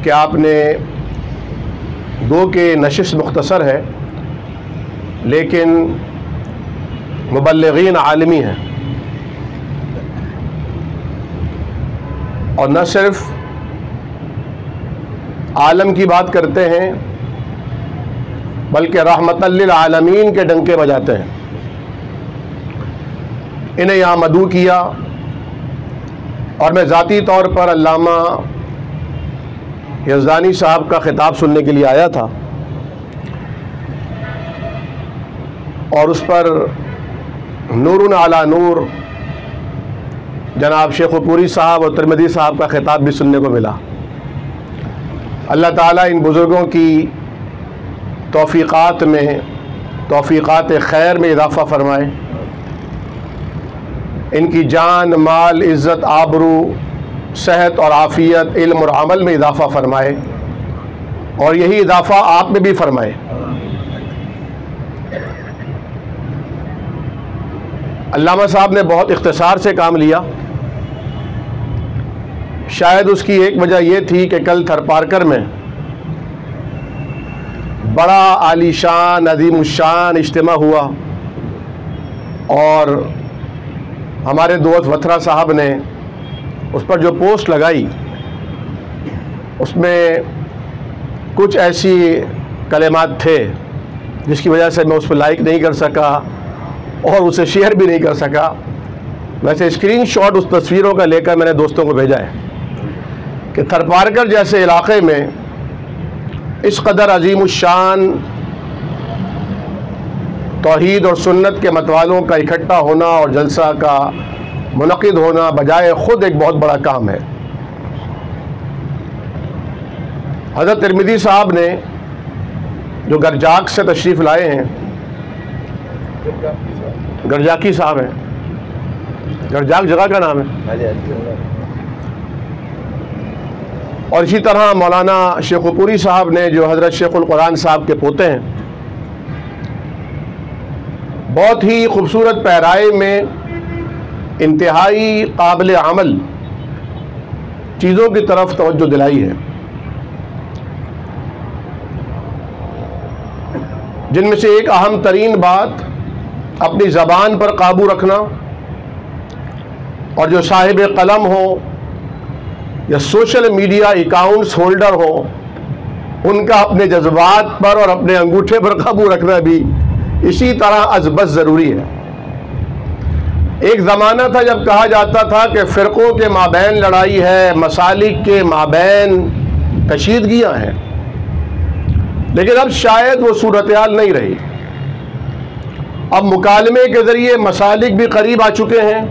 کہ آپ نے گو کہ نشست مختصر ہے لیکن مبلغین عالمی ہیں، اور نہ صرف عالم کی بات کرتے ہیں بلکہ رحمت للعالمین کے ڈنکے بجاتے ہیں۔ انہیں یہاں مدعو کیا اور میں ذاتی طور پر علامہ یزدانی صاحب کا خطاب سننے کے لیے آیا تھا، اور اس پر نور علی نور جناب شیخ پوری صاحب اور ترمذی صاحب کا خطاب بھی سننے کو ملا۔ اللہ تعالیٰ ان بزرگوں کی توفیقات میں، توفیقات خیر میں اضافہ فرمائے، ان کی جان، مال، عزت، آبرو، صحت اور عافیت، علم اور عمل میں اضافہ فرمائے، اور یہی اضافہ آپ میں بھی فرمائے۔ علامہ صاحب نے بہت اختصار سے کام لیا، شاید اس کی ایک وجہ یہ تھی کہ کل تھر پارکر میں بڑا عالی شان، عظیم الشان اجتماع ہوا، اور ہمارے دوست وتھرا صاحب نے اس پر جو پوسٹ لگائی اس میں کچھ ایسی کلمات تھے جس کی وجہ سے میں اس پہ لائک نہیں کر سکا اور اسے شیئر بھی نہیں کر سکا۔ ویسے اسکرین شاٹ اس تصویروں کا لے کر میں نے دوستوں کو بھیجا ہے کہ تھر پارکر جیسے علاقے میں اس قدر عظیم الشان توحید اور سنت کے متوالوں کا اکٹھا ہونا اور جلسہ کا منعقد ہونا بجائے خود ایک بہت بڑا کام ہے۔ حضرت ترمذی صاحب نے جو گرجاک سے تشریف لائے ہیں، گرجاکی صاحب ہیں، گرجاک جگہ کا نام ہے، اور اسی طرح مولانا شیخ پوری صاحب نے جو حضرت شیخ القرآن صاحب کے پوتے ہیں، بہت ہی خوبصورت پیرائے میں انتہائی قابل عمل چیزوں کی طرف توجہ دلائی ہے، جن میں سے ایک اہم ترین بات اپنی زبان پر قابو رکھنا، اور جو صاحب قلم ہو یا سوشل میڈیا اکاؤنٹس ہولڈر ہو، ان کا اپنے جذبات پر اور اپنے انگوٹھے پر قابو رکھنا بھی اسی طرح از بس ضروری ہے۔ ایک زمانہ تھا جب کہا جاتا تھا کہ فرقوں کے مابین لڑائی ہے، مسالک کے مابین کشیدگیاں ہیں، لیکن اب شاید وہ صورتحال نہیں رہی۔ اب مکالمے کے ذریعے مسالک بھی قریب آ چکے ہیں،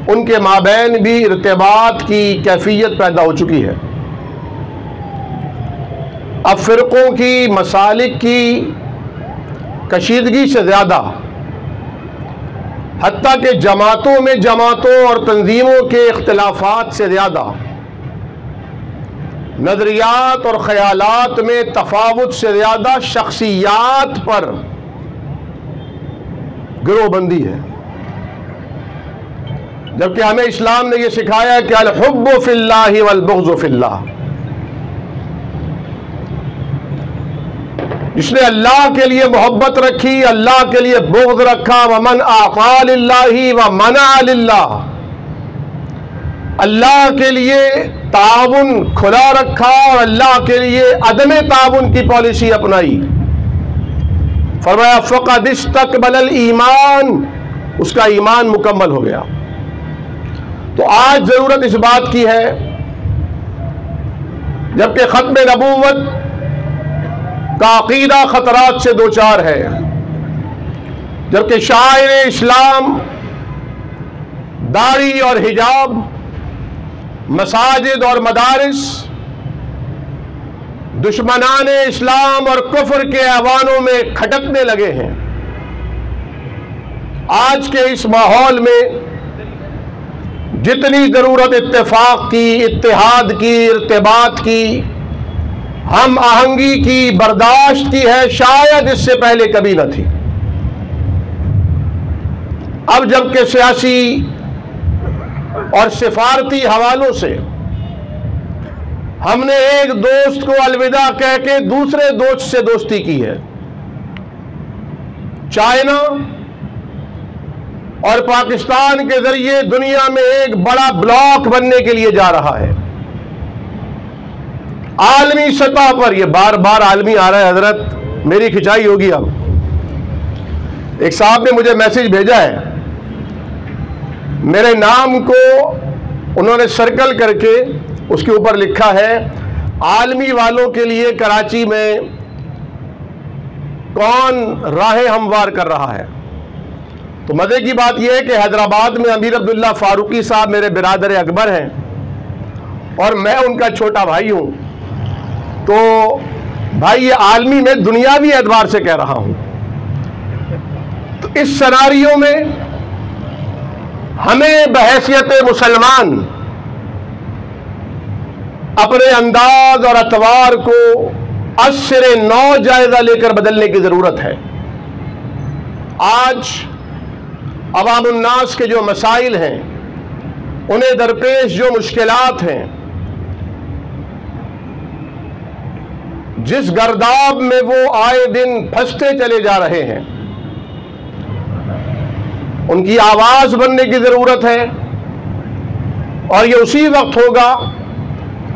ان کے مابین بھی ارتباط کی کیفیت پیدا ہو چکی ہے۔ اب فرقوں کی، مسالک کی کشیدگی سے زیادہ، حتیٰ کہ جماعتوں میں جماعتوں اور تنظیموں کے اختلافات سے زیادہ، نظریات اور خیالات میں تفاوت سے زیادہ شخصیات پر گروہ بندی ہے، جبکہ ہمیں اسلام نے یہ سکھایا کہ الحب فی اللہ والبغض فی اللہ۔ جس نے اللہ کے لیے محبت رکھی، اللہ کے لیے بغض رکھا، ومن اعطى للہ ومنع للہ، اللہ کے لیے تعاون کھلا رکھا اور اللہ کے لیے عدم تعاون کی پالیسی اپنائی، فرمایا فقد استقبل الایمان، اس کا ایمان مکمل ہو گیا۔ تو آج ضرورت اس بات کی ہے، جبکہ ختم نبوت کا عقیدہ خطرات سے دوچار ہے، جبکہ شاعر اسلام داڑھی اور حجاب مساجد اور مدارس دشمنان اسلام اور کفر کے ایوانوں میں کھٹکنے لگے ہیں۔ آج کے اس ماحول میں جتنی ضرورت اتفاق کی، اتحاد کی، ارتباط کی، ہم آہنگی کی، برداشت کی ہے، شاید اس سے پہلے کبھی نہ تھی۔ اب جبکہ سیاسی اور سفارتی حوالوں سے ہم نے ایک دوست کو الوداع کہہ کے دوسرے دوست سے دوستی کی ہے۔ چائنا اور پاکستان کے ذریعے دنیا میں ایک بڑا بلاک بننے کے لیے جا رہا ہے۔ عالمی سطح پر یہ بار بار عالمی آ رہا ہے، حضرت میری کھچائی ہوگی اب۔ ایک صاحب نے مجھے میسج بھیجا ہے، میرے نام کو انہوں نے سرکل کر کے اس کے اوپر لکھا ہے عالمی والوں کے لیے کراچی میں کون راہیں ہموار کر رہا ہے۔ تو مزے کی بات یہ ہے کہ حیدرآباد میں امیر عبداللہ فاروقی صاحب میرے برادر اکبر ہیں اور میں ان کا چھوٹا بھائی ہوں۔ تو بھائی یہ عالمی میں دنیاوی اعتبار سے کہہ رہا ہوں۔ تو اس سیناریو میں ہمیں بحیثیت مسلمان اپنے انداز اور اطوار کو ازسر نو جائزہ لے کر بدلنے کی ضرورت ہے۔ آج عوام الناس کے جو مسائل ہیں، انہیں درپیش جو مشکلات ہیں، جس گرداب میں وہ آئے دن پھنستے چلے جا رہے ہیں، ان کی آواز بننے کی ضرورت ہے۔ اور یہ اسی وقت ہوگا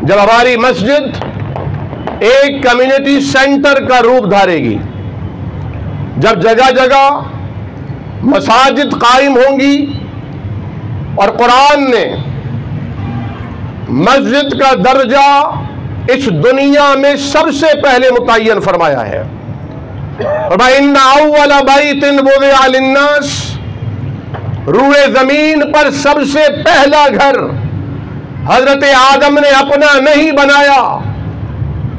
جب ہماری مسجد ایک کمیونٹی سینٹر کا روپ دھارے گی، جب جگہ جگہ مساجد قائم ہوں گی۔ اور قرآن نے مسجد کا درجہ اس دنیا میں سب سے پہلے متعین فرمایا ہے۔ وَإِنَّ أَوَّلَ بَيْتٍ وُضِعَ لِلنَّاسِ، روئے زمین پر سب سے پہلا گھر حضرت آدم نے اپنا نہیں بنایا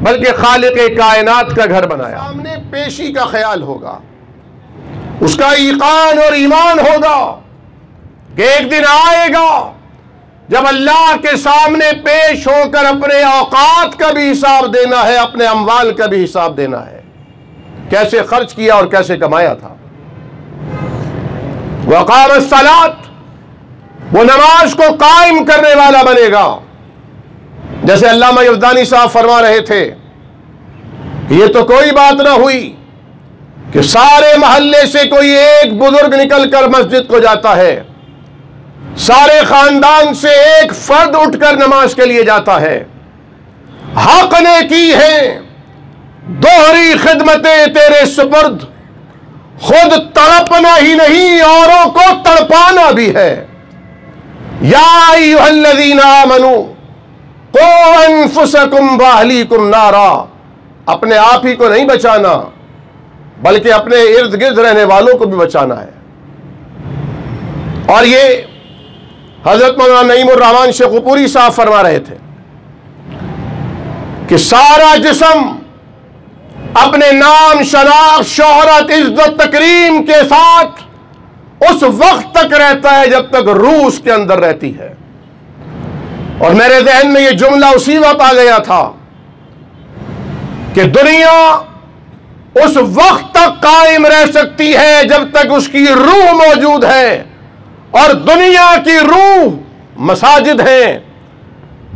بلکہ خالق کائنات کا گھر بنایا۔ سامنے پیشی کا خیال ہوگا، اس کا ایقان اور ایمان ہوگا کہ ایک دن آئے گا جب اللہ کے سامنے پیش ہو کر اپنے اوقات کا بھی حساب دینا ہے، اپنے اموال کا بھی حساب دینا ہے، کیسے خرچ کیا اور کیسے کمایا تھا۔ وقام الصلاۃ، وہ نماز کو قائم کرنے والا بنے گا۔ جیسے علامہ یزدانی صاحب فرما رہے تھے کہ یہ تو کوئی بات نہ ہوئی کہ سارے محلے سے کوئی ایک بزرگ نکل کر مسجد کو جاتا ہے، سارے خاندان سے ایک فرد اٹھ کر نماز کے لیے جاتا ہے۔ حق نے کی ہے دوہری خدمتیں تیرے سپرد، خود تڑپنا ہی نہیں اوروں کو تڑپانا بھی ہے۔ یا ایھا الذین آمنوا قوا انفسکم واہلیکم نارا، اپنے آپ ہی کو نہیں بچانا بلکہ اپنے ارد گرد رہنے والوں کو بھی بچانا ہے۔ اور یہ حضرت مولانا نعیم الرحمن شیخ پوری صاحب فرما رہے تھے کہ سارا جسم اپنے نام، شناخت، شہرت، عزت، تکریم کے ساتھ اس وقت تک رہتا ہے جب تک روح اس کے اندر رہتی ہے۔ اور میرے ذہن میں یہ جملہ اسی وقت آ گیا تھا کہ دنیا اس وقت تک قائم رہ سکتی ہے جب تک اس کی روح موجود ہے، اور دنیا کی روح مساجد ہیں۔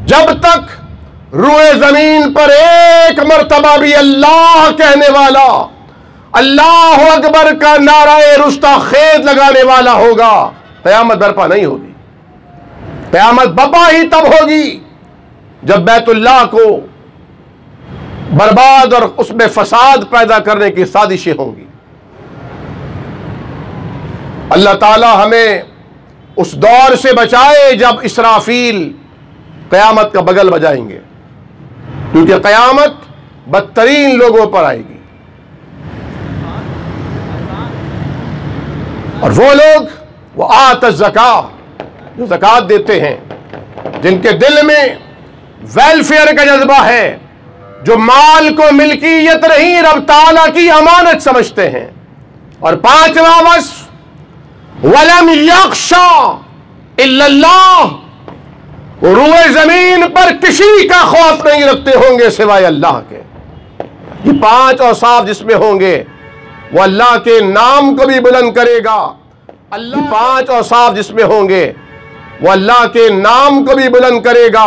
جب تک روئے زمین پر ایک مرتبہ بھی اللہ کہنے والا، اللہ اکبر کا نعرہ رستہ خیز لگانے والا ہوگا، قیامت برپا نہیں ہوگی۔ قیامت برپا ہی تب ہوگی جب بیت اللہ کو برباد اور اس میں فساد پیدا کرنے کی سازشیں ہوں گی۔ اللہ تعالی ہمیں اس دور سے بچائے جب اسرافیل قیامت کا بغل بجائیں گے، کیونکہ قیامت بدترین لوگوں پر آئے گی۔ اور وہ لوگ وہ آت الزکاہ، جو زکوٰۃ دیتے ہیں، جن کے دل میں ویلفیئر کا جذبہ ہے، جو مال کو ملکیت نہیں رب تعالیٰ کی امانت سمجھتے ہیں۔ اور پانچواں وصف وَلَمْ يَخْشَىٰ إِلَّا اللَّهُ، وہ روئے زمین پر کسی کا خوف نہیں رکھتے ہوں گے سوائے اللہ کے۔ یہ پانچ اوصاف جس میں ہوں گے وہ اللہ کے نام کو بھی بلند کرے گا۔ اللہ پانچ اوصاف جس میں ہوں گے وہ اللہ کے نام کو بھی بلند کرے گا،